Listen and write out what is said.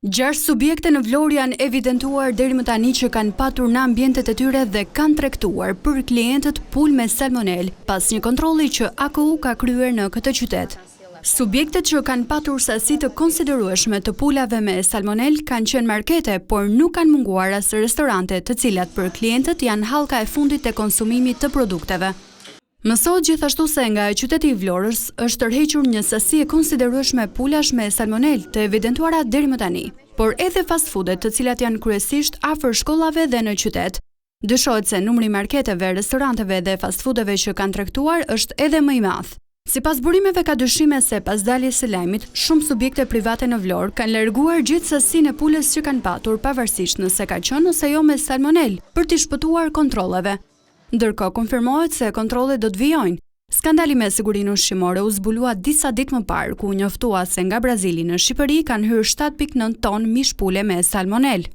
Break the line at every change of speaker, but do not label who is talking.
6 subjekte në Vlorë janë evidentuar deri më tani që kanë patur në ambientet e tyre dhe kanë tregtuar për klientët pulë me salmonel pas një kontrolli që AKU ka kryer në këtë qytet. Subjektet që kanë patur sasi të konsiderueshme të pulave me salmonel kanë qenë markete, por nuk kanë munguar as restorante, të cilat për klientët janë hallka e fundit të konsumimit të produkteve. Mësohet gjithashtu se nga qyteti i Vlorës është tërhequr një sasi e konsiderueshme pulash me salmonel të evidentuara deri më tani, por edhe fast foodet, të cilat janë kryesisht afër shkollave dhe në qytet. Dyshohet se numri i marketeve, restoranteve dhe fast foodeve që kanë tregtuar është edhe më i madh. Sipas burimeve ka dyshime se pas daljes së lajmit, shumë subjekte private në Vlorë kanë larguar gjithë sasinë e pulës që kanë patur, pavarësisht nëse ka qenë ose jo me salmonel, për t'i shpëtuar kontrolleve. Ndërkohë konfirmohet se kontrollet do të vijojnë. Skandali me sigurinë ushqimore u zbulua disa ditë më parë, ku njoftua se nga Brazili në Shqipëri kanë hyrë 7.9 ton mish pule me salmonel.